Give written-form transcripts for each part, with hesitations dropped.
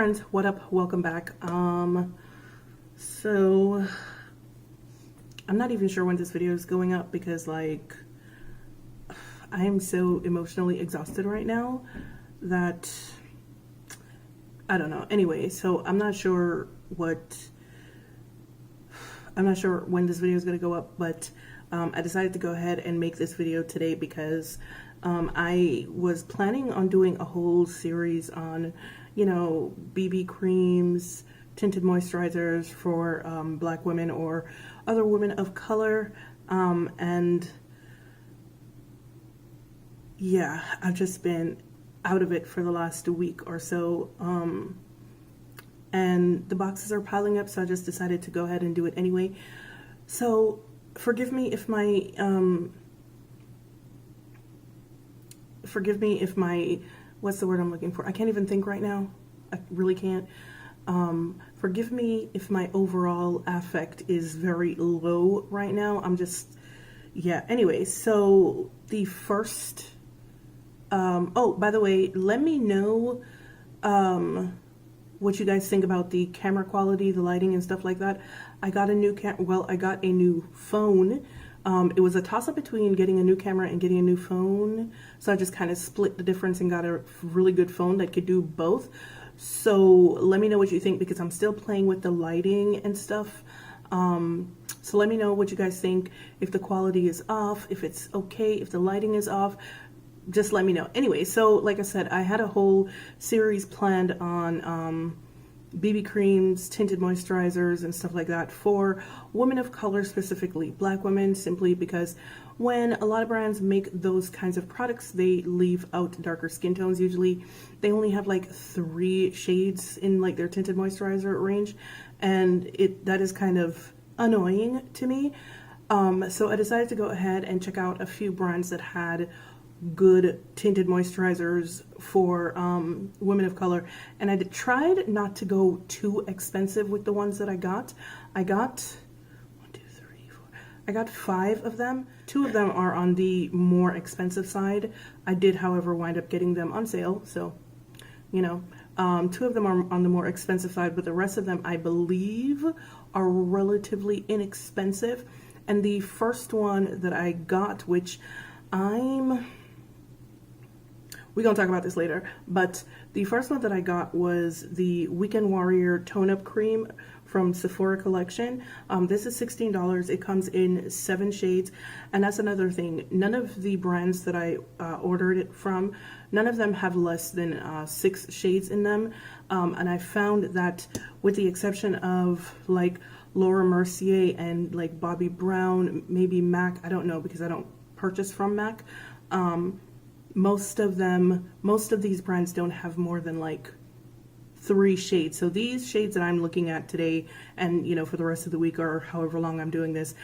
friends, what up? Welcome back. So I'm not even sure when this video is going up because like I am so emotionally exhausted right now that I don't know. Anyway, so I'm not sure when this video is going to go up, but I decided to go ahead and make this video today because I was planning on doing a whole series on, you know, BB creams, tinted moisturizers for black women or other women of color, and yeah, I've just been out of it for the last week or so, and the boxes are piling up, so I just decided to go ahead and do it anyway. So forgive me if my what's the word I'm looking for? I can't even think right now. I really can't. Forgive me if my overall affect is very low right now. I'm just, yeah. Anyway, so the first, oh, by the way, let me know what you guys think about the camera quality, the lighting and stuff like that. I got a new I got a new phone. It was a toss-up between getting a new camera and getting a new phone, so I just kind of split the difference and got a really good phone that could do both. So let me know what you think because I'm still playing with the lighting and stuff. So let me know what you guys think, if the quality is off, if it's okay, if the lighting is off. Just let me know. Anyway, so like I said, I had a whole series planned on BB creams, tinted moisturizers, and stuff like that for women of color, specifically black women, simply because when a lot of brands make those kinds of products, they leave out darker skin tones. Usually they only have like 3 shades in like their tinted moisturizer range, and that is kind of annoying to me. So I decided to go ahead and check out a few brands that had good tinted moisturizers for women of color, and I tried not to go too expensive with the ones that I got. I got 1, 2, 3, 4. I got 5 of them. 2 of them are on the more expensive side. I did, however, wind up getting them on sale, so you know, 2 of them are on the more expensive side, but the rest of them I believe are relatively inexpensive. And the first one that I got, which we're going to talk about this later, but the first one that I got was the Weekend Warrior Tone Up Cream from Sephora collection. This is $16. It comes in 7 shades, and that's another thing. None of the brands that I ordered it from, none of them have less than 6 shades in them, and I found that with the exception of like Laura Mercier and like Bobbi Brown, maybe MAC, I don't know because I don't purchase from MAC, most of these brands don't have more than like 3 shades. So these shades that I'm looking at today, and you know, for the rest of the week or however long I'm doing this,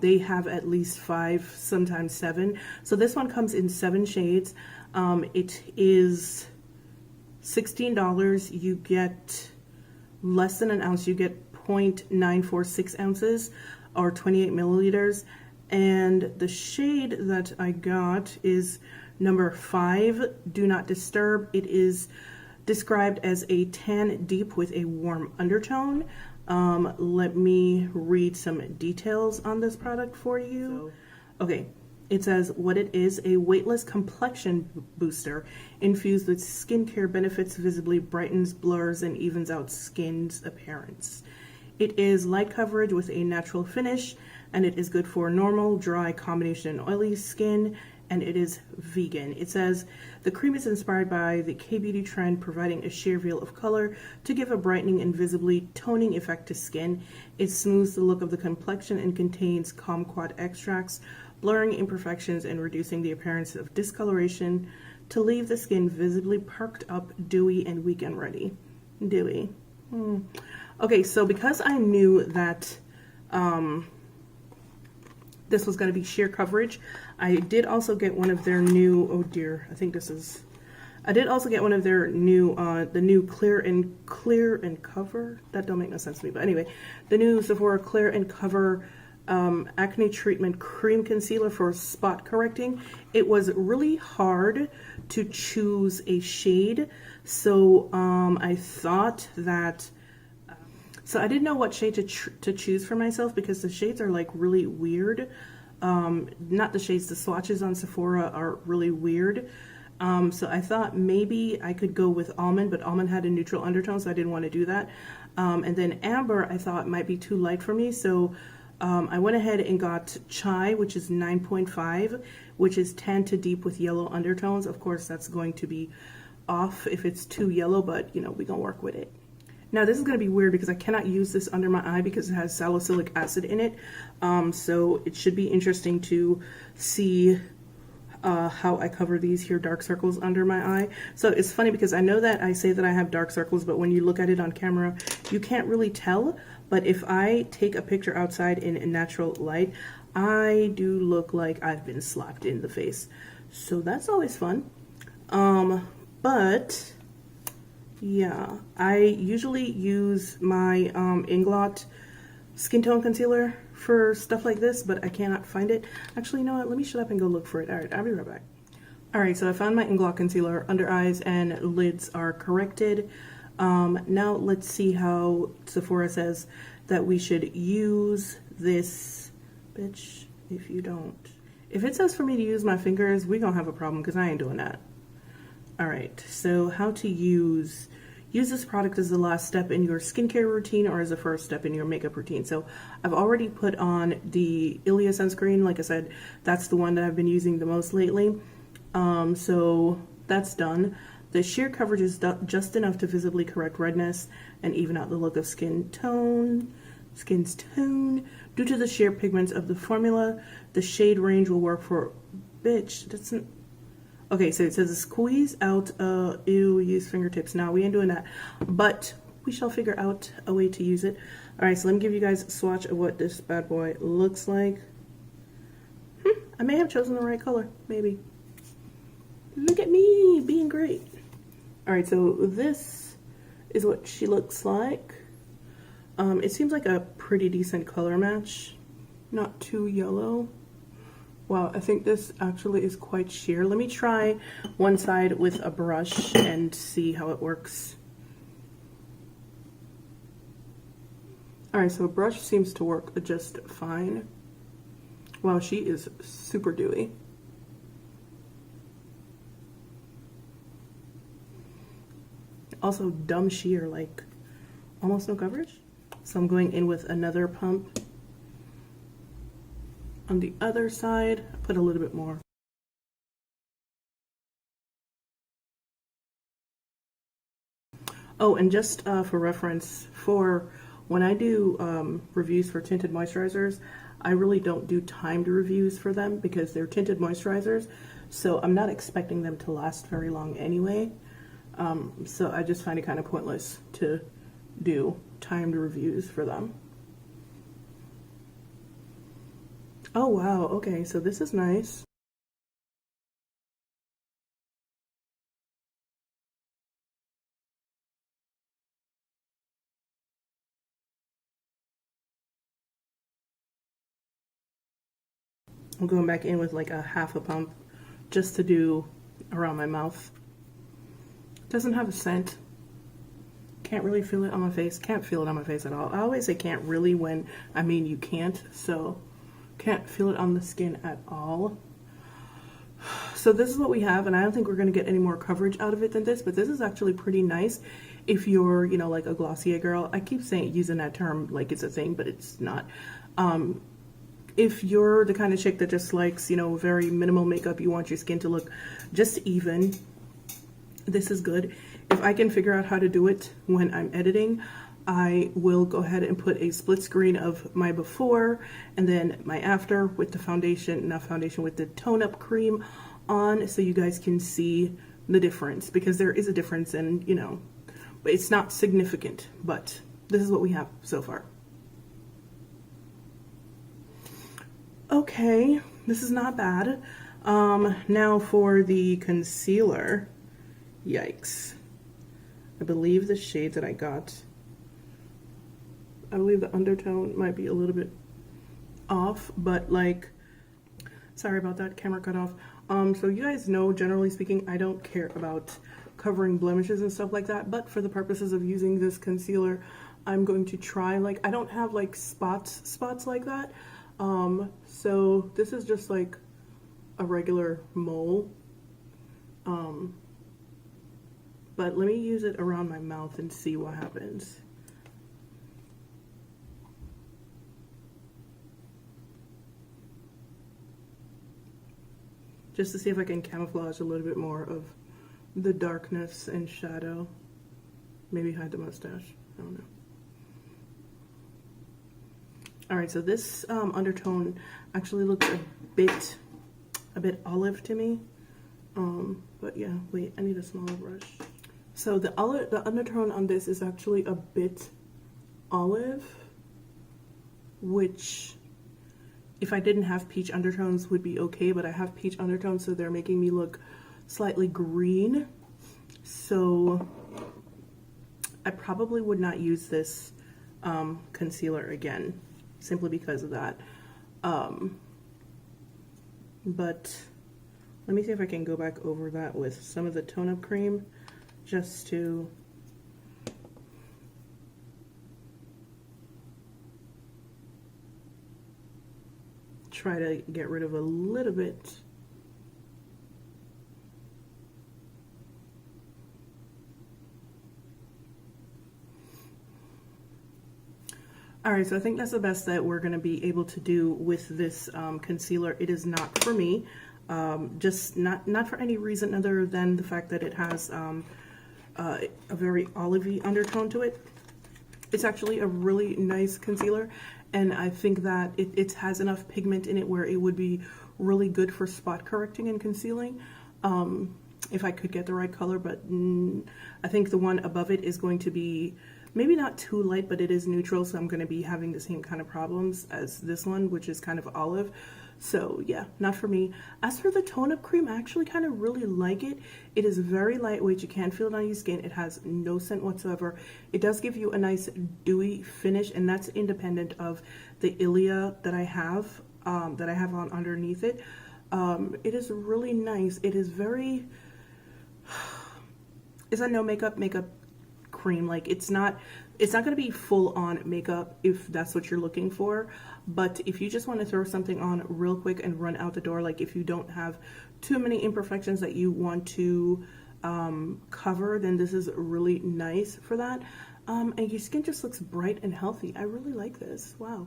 they have at least 5, sometimes 7. So this one comes in 7 shades. It is $16. You get less than an ounce. You get 0.946 ounces or 28 milliliters. And the shade that I got is number 5, Do Not Disturb. It is described as a tan deep with a warm undertone. Let me read some details on this product for you. Okay, it says what it is: a weightless complexion booster infused with skincare benefits, visibly brightens, blurs, and evens out skin's appearance. It is light coverage with a natural finish, and it is good for normal, dry, combination, and oily skin, and it is vegan. It says the cream is inspired by the K-beauty trend, providing a sheer veil of color to give a brightening and visibly toning effect to skin. It smooths the look of the complexion and contains kumquat extracts, blurring imperfections and reducing the appearance of discoloration to leave the skin visibly perked up, dewy, and weekend ready. Dewy. Okay, so because I knew that this was going to be sheer coverage, I did also get one of their new, oh dear, I did also get one of their new, the new Clear and Cover. That don't make no sense to me, but anyway, the new Sephora Clear and Cover Acne Treatment Cream Concealer for spot correcting. It was really hard to choose a shade, so I thought that so I didn't know what shade to choose for myself because the shades are like really weird. Not the shades, the swatches on Sephora are really weird. So I thought maybe I could go with Almond, but Almond had a neutral undertone, so I didn't want to do that. And then Amber I thought might be too light for me, so I went ahead and got Chai, which is 9.5, which is tan to deep with yellow undertones. Of course, that's going to be off if it's too yellow, but you know, we're gonna work with it. Now this is going to be weird because I cannot use this under my eye because it has salicylic acid in it. So it should be interesting to see how I cover these here dark circles under my eye. So it's funny because I know that I say that I have dark circles, but when you look at it on camera, you can't really tell. But if I take a picture outside in natural light, I do look like I've been slapped in the face. So that's always fun. But yeah, I usually use my Inglot skin tone concealer for stuff like this, but I cannot find it. Actually, you know what? Let me shut up and go look for it. All right, I'll be right back. All right, so I found my Inglot concealer. Under eyes and lids are corrected. Now let's see how Sephora says that we should use this. Bitch, if you don't. If it says for me to use my fingers, we gonna have a problem because I ain't doing that. All right, so how to use this product as the last step in your skincare routine or as the first step in your makeup routine. So I've already put on the Ilia sunscreen. Like I said, that's the one that I've been using the most lately. So that's done. The sheer coverage is just enough to visibly correct redness and even out the look of skin's tone. Due to the sheer pigments of the formula, the shade range will work for, bitch, that's not, okay, so it says squeeze out, ew, use fingertips. Now we ain't doing that, but we shall figure out a way to use it. All right, so let me give you guys a swatch of what this bad boy looks like. I may have chosen the right color, maybe. Look at me being great. All right, so this is what she looks like. It seems like a pretty decent color match, not too yellow. Wow, I think this actually is quite sheer. Let me try one side with a brush and see how it works. All right, so a brush seems to work just fine. Wow, she is super dewy. Also dumb sheer, like almost no coverage. So I'm going in with another pump. On the other side, put a little bit more. Oh, and just for reference, for when I do reviews for tinted moisturizers, I really don't do timed reviews for them because they're tinted moisturizers, so I'm not expecting them to last very long anyway. So I just find it kind of pointless to do timed reviews for them. Oh wow, okay, so this is nice. I'm going back in with like a half a pump just to do around my mouth. Doesn't have a scent. Can't really feel it on my face. Can't feel it on my face at all. I always say can't really when I mean you can't, so can't feel it on the skin at all. So this is what we have, and I don't think we're going to get any more coverage out of it than this, but this is actually pretty nice if you're, you know, like a Glossier girl. I keep saying using that term like it's a thing, but it's not. If you're the kind of chick that just likes, you know, very minimal makeup, you want your skin to look just even, this is good. If I can figure out how to do it when I'm editing, I will go ahead and put a split screen of my before and then my after with the foundation, not foundation, with the tone up cream on, so you guys can see the difference, because there is a difference, and you know, but it's not significant, but this is what we have so far. Okay, this is not bad. Now for the concealer. Yikes. I believe the shade that I got, I believe the undertone might be a little bit off, but like, sorry about that, camera cut off. So you guys know, generally speaking, I don't care about covering blemishes and stuff like that, but for the purposes of using this concealer, I'm going to try, like, I don't have like spots like that. So this is just like a regular mole. But let me use it around my mouth and see what happens. Just to see if I can camouflage a little bit more of the darkness and shadow. Maybe hide the mustache. I don't know. Alright, so this undertone actually looks a bit olive to me. But yeah, wait, I need a smaller brush. So the undertone on this is actually a bit olive, which if I didn't have peach undertones would be okay, but I have peach undertones, so they're making me look slightly green. So I probably would not use this concealer again, simply because of that. But let me see if I can go back over that with some of the tone-up cream, just to try to get rid of a little bit. Alright, so I think that's the best that we're going to be able to do with this concealer. It is not for me, just not for any reason other than the fact that it has a very olivey undertone to it. It's actually a really nice concealer, and I think that it has enough pigment in it where it would be really good for spot correcting and concealing, if I could get the right color. But I think the one above it is going to be maybe not too light, but it is neutral, so I'm going to be having the same kind of problems as this one, which is kind of olive. So yeah, not for me. As for the tone-up cream, I actually kind of really like it. It is very lightweight. You can't feel it on your skin. It has no scent whatsoever. It does give you a nice dewy finish, and that's independent of the Ilia that I have on underneath it. It is really nice. It is very, it's a no makeup cream. Like, it's not going to be full on makeup if that's what you're looking for, but if you just want to throw something on real quick and run out the door, like if you don't have too many imperfections that you want to cover, then this is really nice for that. And your skin just looks bright and healthy. I really like this. Wow.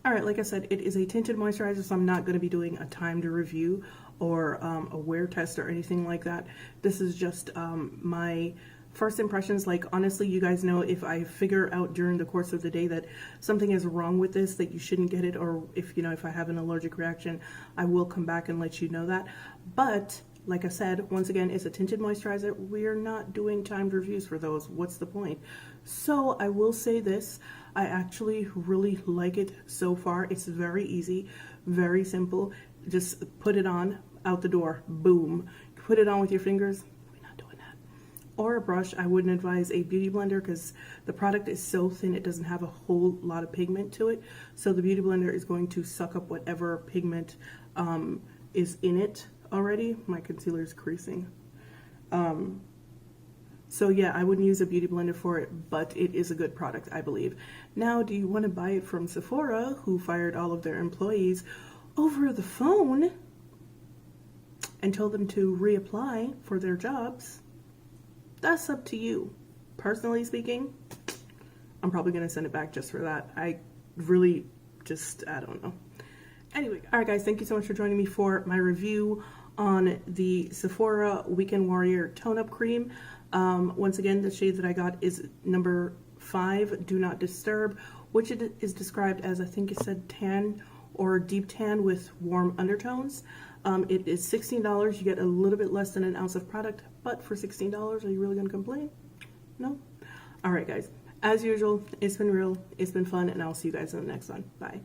Alright, like I said, it is a tinted moisturizer, so I'm not going to be doing a timed review or a wear test or anything like that. This is just my first impressions. Like, honestly, you guys know, if I figure out during the course of the day that something is wrong with this, that you shouldn't get it, or if I have an allergic reaction, I will come back and let you know that. But like I said, once again, it's a tinted moisturizer. We're not doing timed reviews for those. What's the point? So I will say this, I actually really like it so far. It's very easy, very simple. Just put it on, out the door, boom. Put it on with your fingers. Or a brush. I wouldn't advise a beauty blender because the product is so thin, it doesn't have a whole lot of pigment to it. So the beauty blender is going to suck up whatever pigment is in it already. My concealer is creasing. So yeah, I wouldn't use a beauty blender for it, but it is a good product, I believe. Now, do you want to buy it from Sephora, who fired all of their employees over the phone and told them to reapply for their jobs? That's up to you. Personally speaking, I'm probably going to send it back just for that. I really I don't know. Anyway, alright guys, thank you so much for joining me for my review on the Sephora Weekend Warrior Tone-Up Cream. Once again, the shade that I got is number 5, Do Not Disturb, which it is described as, I think it said tan or deep tan with warm undertones. It is $16. You get a little bit less than an ounce of product, but for $16, are you really gonna complain? No? Alright guys, as usual, it's been real, it's been fun, and I'll see you guys in the next one. Bye.